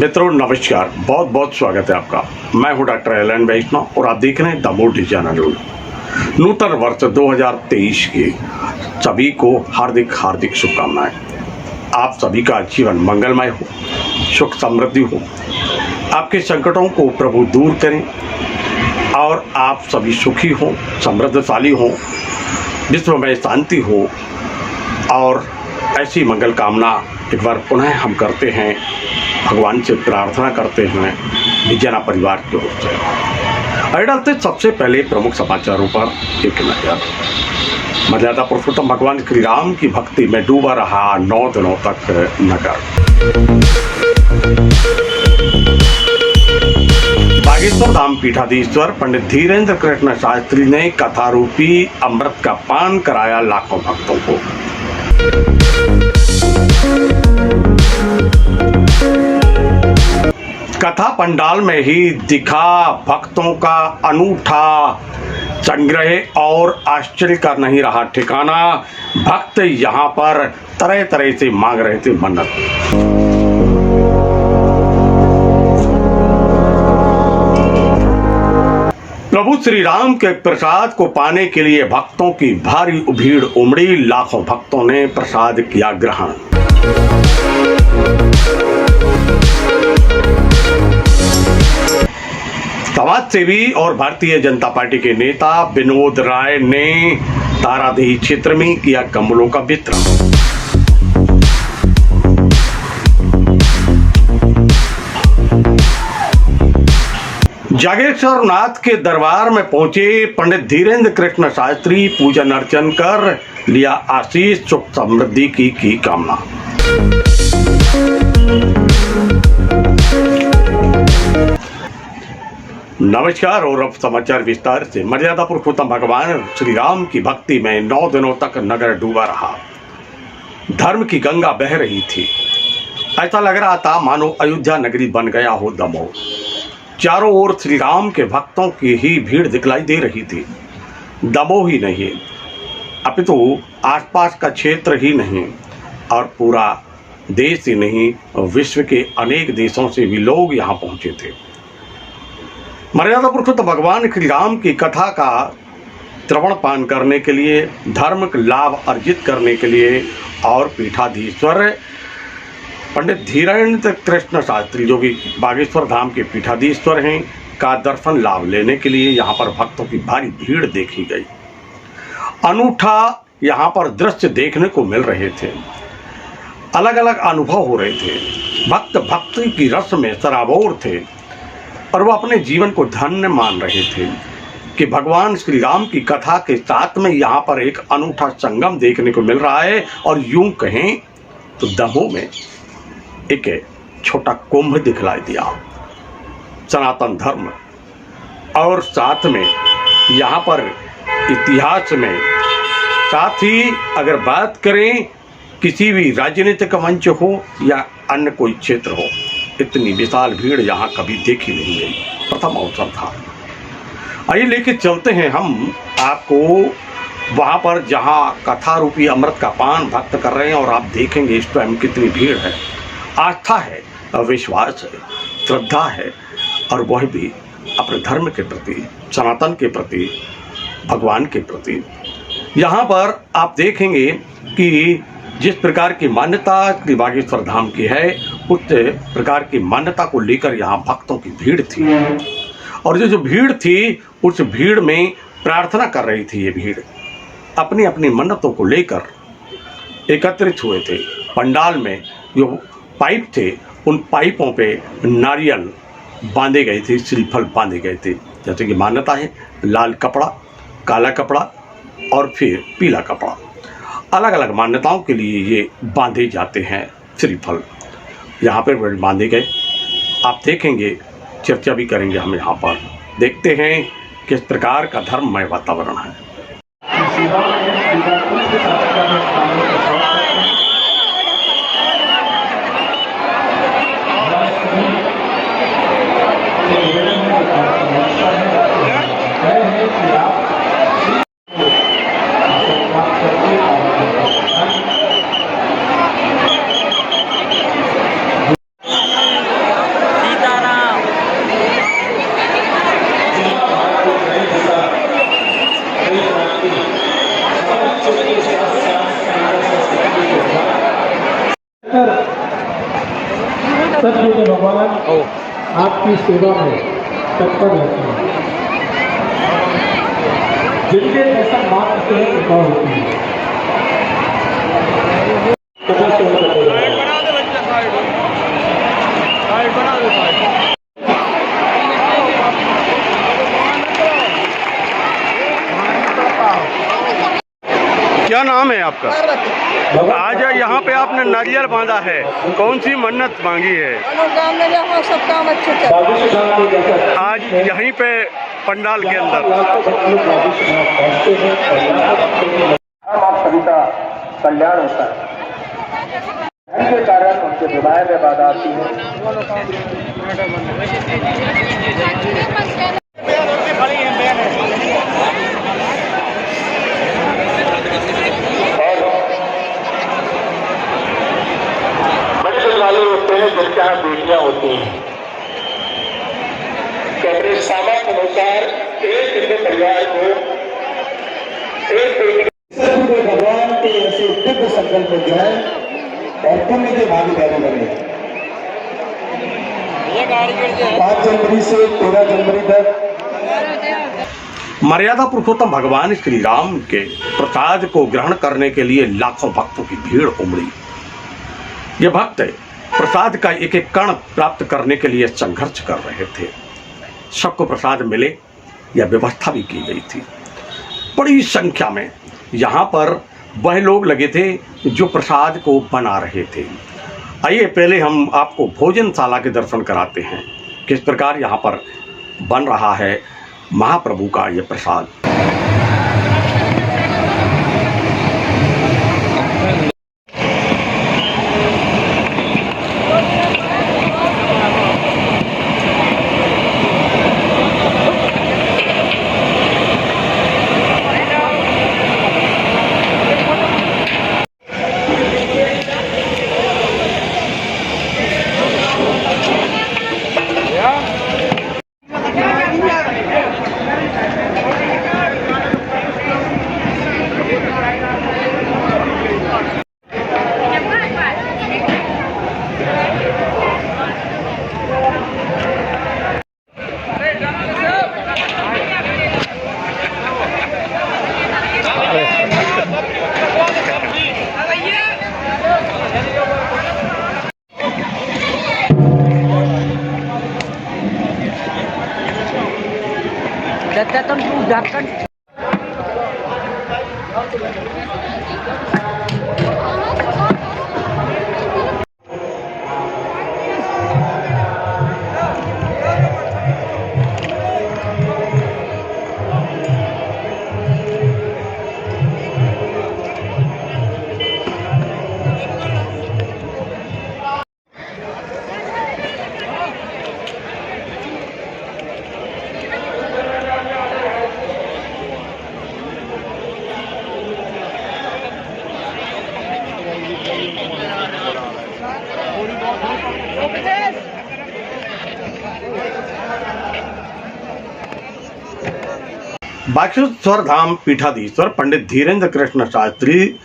मित्रों नमस्कार, बहुत बहुत स्वागत है आपका। मैं हूं डॉक्टर एलन वैष्णव और आप देख रहे हैं द मोदी चैनल। नूतन वर्ष 2023 की सभी को हार्दिक हार्दिक शुभकामनाएं। आप सभी का जीवन मंगलमय हो, सुख समृद्धि हो, आपके संकटों को प्रभु दूर करें और आप सभी सुखी हो, समृद्धशाली हो, विश्व में शांति हो। और ऐसी मंगल कामना एक बार पुनः हम करते हैं, भगवान से प्रार्थना करते हैं विजयना परिवार की ओर से। आइए डालते सबसे पहले प्रमुख समाचारों पर एक नजर। मर्यादा पुरुषोत्तम भगवान श्री राम की भक्ति में डूबा रहा 9 दिनों तक नगर। बागेश्वर धाम पीठाधीश्वर पंडित धीरेन्द्र कृष्ण शास्त्री ने कथारूपी अमृत का पान कराया लाखों भक्तों को। कथा पंडाल में ही दिखा भक्तों का अनूठा संग्रह और आश्चर्य का नहीं रहा ठिकाना। भक्त यहाँ पर तरह तरह से मांग रहे थे मन्नत। प्रभु श्री राम के प्रसाद को पाने के लिए भक्तों की भारी भीड़ उमड़ी। लाखों भक्तों ने प्रसाद किया ग्रहण। समाजसेवी और भारतीय जनता पार्टी के नेता विनोद राय ने तारादेही क्षेत्र में किया कंबलों का वितरण। जागेश्वर नाथ के दरबार में पहुंचे पंडित धीरेन्द्र कृष्ण शास्त्री पूजन अर्चन कर लिया आशीष, सुख समृद्धि की कामना। नमस्कार और अब समाचार विस्तार से। मर्यादा पुरुषोत्तम भगवान श्री राम की भक्ति में 9 दिनों तक नगर डूबा रहा। धर्म की गंगा बह रही थी। ऐसा लग रहा था मानो अयोध्या नगरी बन गया हो दमोह। चारों ओर श्री राम के भक्तों की ही भीड़ दिखलाई दे रही थी। दमोह ही नहीं अपितु आसपास का क्षेत्र ही नहीं और पूरा देश ही नहीं, विश्व के अनेक देशों से भी लोग यहाँ पहुंचे थे। मर्यादा पुरुषोत्तम भगवान श्री राम की कथा का श्रवण पान करने के लिए, धर्म लाभ अर्जित करने के लिए और पीठाधीश्वर पंडित धीरेन्द्र कृष्ण शास्त्री जो कि बागेश्वर धाम के पीठाधीश्वर हैं का दर्शन लाभ लेने के लिए यहाँ पर भक्तों की भारी भीड़ देखी गई। अनूठा यहाँ पर दृश्य देखने को मिल रहे थे। अलग अलग अनुभव हो रहे थे। भक्त भक्ति की रस में सराबोर थे और वो अपने जीवन को धन्य मान रहे थे कि भगवान श्री राम की कथा के साथ में यहाँ पर एक अनूठा संगम देखने को मिल रहा है। और यूं कहें तो दमोह में एक छोटा कुंभ दिखलाई दिया। सनातन धर्म और साथ में यहाँ पर इतिहास में, साथ ही अगर बात करें किसी भी राजनीतिक मंच हो या अन्य कोई क्षेत्र हो, इतनी विशाल भीड़ यहाँ कभी देखी नहीं गई। प्रथम अवसर था। आइए लेके चलते हैं हम आपको वहाँ पर जहाँ कथा रूपी अमृत का पान भक्त कर रहे हैं और आप देखेंगे इस टाइम कितनी भीड़ है। आस्था है, विश्वास है, श्रद्धा है और वह भी अपने धर्म के प्रति, सनातन के प्रति, भगवान के प्रति। यहाँ पर आप देखेंगे कि जिस प्रकार की मान्यता श्री बागेश्वर धाम की है, उस प्रकार की मान्यता को लेकर यहाँ भक्तों की भीड़ थी। और जो भीड़ थी उस भीड़ में प्रार्थना कर रही थी। ये भीड़ अपनी अपनी मन्नतों को लेकर एकत्रित हुए थे। पंडाल में जो पाइप थे उन पाइपों पे नारियल बांधे गए थे, श्रीफल बांधे गए थे। जैसे कि मान्यता है लाल कपड़ा, काला कपड़ा और फिर पीला कपड़ा, अलग अलग मान्यताओं के लिए ये बांधे जाते हैं श्रीफल। यहाँ पर बांधे गए। आप देखेंगे, चर्चा भी करेंगे हम यहाँ पर। देखते हैं किस प्रकार का धर्ममय वातावरण है। भगवान आपकी सेवा में तत्पर रहते हैं, जिनके दर्शन मात्र से कृपा होती है। क्या नाम है आपका? आज यहाँ पे आपने नारियल बांधा है, कौन सी मन्नत मांगी है? सब काम अच्छे चल। आज यहीं पे पंडाल के अंदर आप सभी का कल्याण होता है, इनके कारण उनके विवाह में बाधा आती है। वाले होते हैं जिनके यहाँ बेटियां होती हैं, अपने सामर्थ्य अनुसार एक हिंदू परिवार को एक बेटी भगवान के ऐसे दिव्य संकल्प हो जाए और पुण्य के भागीदारी बने। 5 जनवरी से 13 जनवरी तक मर्यादा पुरुषोत्तम भगवान श्री राम के प्रसाद को ग्रहण करने के लिए लाखों भक्तों की भीड़ उमड़ी। ये भक्त प्रसाद का एक एक कण प्राप्त करने के लिए संघर्ष कर रहे थे। सबको प्रसाद मिले यह व्यवस्था भी की गई थी। बड़ी संख्या में यहाँ पर वह लोग लगे थे जो प्रसाद को बना रहे थे। आइए पहले हम आपको भोजनशाला के दर्शन कराते हैं, किस प्रकार यहाँ पर बन रहा है महाप्रभु का ये प्रसाद। झारखंड बागेश्वर धाम पीठाधीश्वर पंडित धीरेन्द्र कृष्ण शास्त्री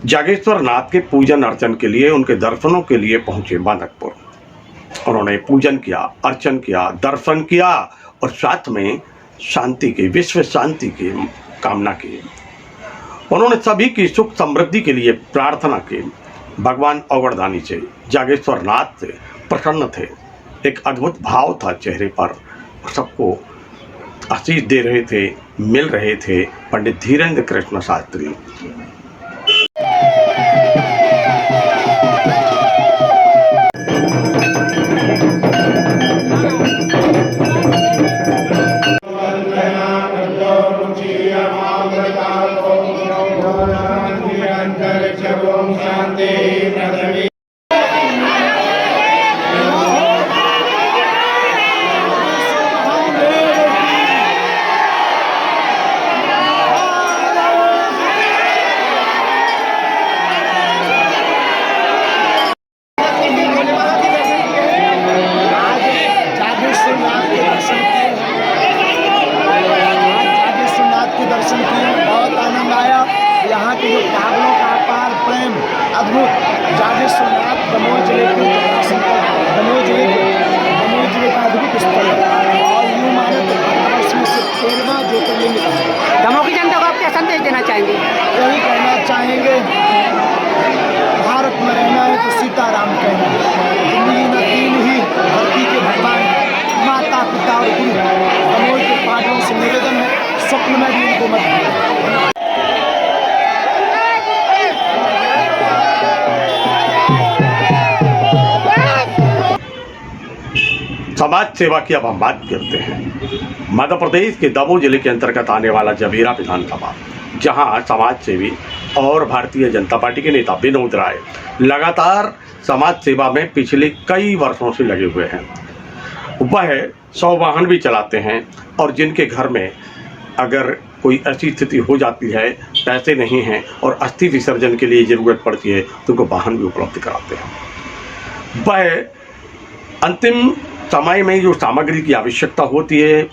जागेश्वर नाथ के पूजन अर्चन के लिए, उनके दर्शनों के लिए पहुंचे मानकपुर। उन्होंने पूजन किया, अर्चन किया, दर्शन किया और साथ में शांति की, विश्व शांति की कामना की। उन्होंने सभी की सुख समृद्धि के लिए प्रार्थना की। भगवान अवगढ़दानी से, जागेश्वर नाथ से प्रसन्न थे। एक अद्भुत भाव था चेहरे पर, सबको आशीष दे रहे थे, मिल रहे थे पंडित धीरेन्द्र कृष्ण शास्त्री। यहाँ के जो पागलों का अपार प्रेम, अद्भुत जागेश्वर क्या संदेश देना चाहेंगे? यही कहना चाहेंगे, भारत में रहना है तो सीताराम कहना है। जिंदगी में तीन ही धरती के भगवान, माता पिता और गुरु। कमोल के पादों से निवेदन है, स्वप्न में भी इनको मत भूलिए। समाज सेवा की अब हम बात करते हैं। मध्य प्रदेश के दमोह जिले के अंतर्गत आने वाला जबीरा विधानसभा, जहां समाज सेवी और भारतीय जनता पार्टी के नेता विनोद राय लगातार समाज सेवा में पिछले कई वर्षों से लगे हुए हैं। वह 100 वाहन भी चलाते हैं और जिनके घर में अगर कोई ऐसी स्थिति हो जाती है, पैसे नहीं हैं और अस्थि विसर्जन के लिए ज़रूरत पड़ती है, तो उनको वाहन भी उपलब्ध कराते हैं। वह अंतिम समय में जो सामग्री की आवश्यकता होती है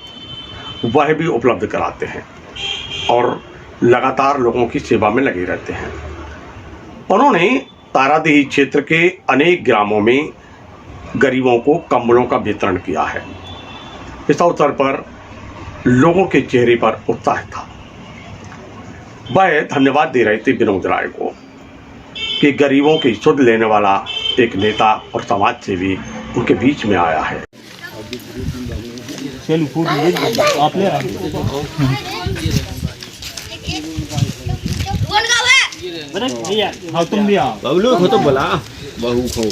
वह भी उपलब्ध कराते हैं और लगातार लोगों की सेवा में लगे रहते हैं। उन्होंने तारादेही क्षेत्र के अनेक ग्रामों में गरीबों को कंबलों का वितरण किया है। इस अवसर पर लोगों के चेहरे पर उत्साह था। वह धन्यवाद दे रहे थे विनोद राय को कि गरीबों की सुध लेने वाला एक नेता और समाज सेवी उनके बीच में आया है। तुम भी आओ बबलू हो तो बोला बहू खो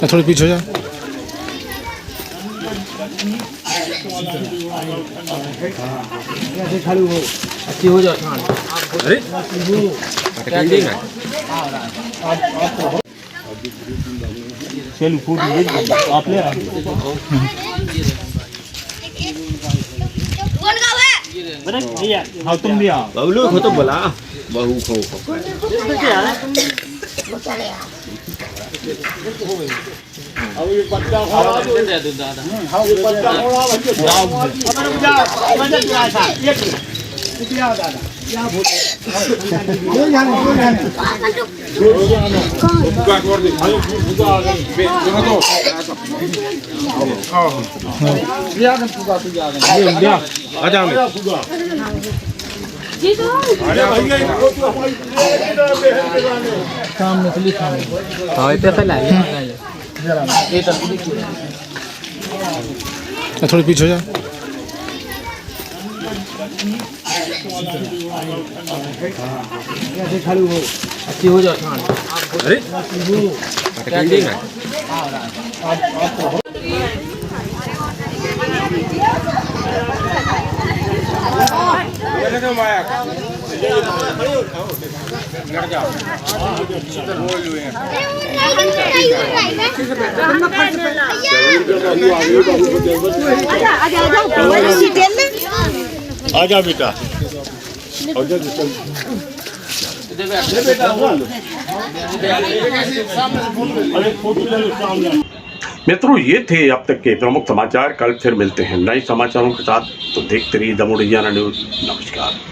थोड़ी पीछे जा। अच्छी हो जाओ। अरे आप ले हाँ तुम भी आओ बबलू हो तो बोला बहू खो थोड़ी पीछे जा। अच्छी हो जाओ। अरे आजा बेटा मित्रों, ये थे अब तक के प्रमुख समाचार। कल फिर मिलते हैं नए समाचारों के साथ, तो देखते रहिए दमोह न्यूज़। नमस्कार।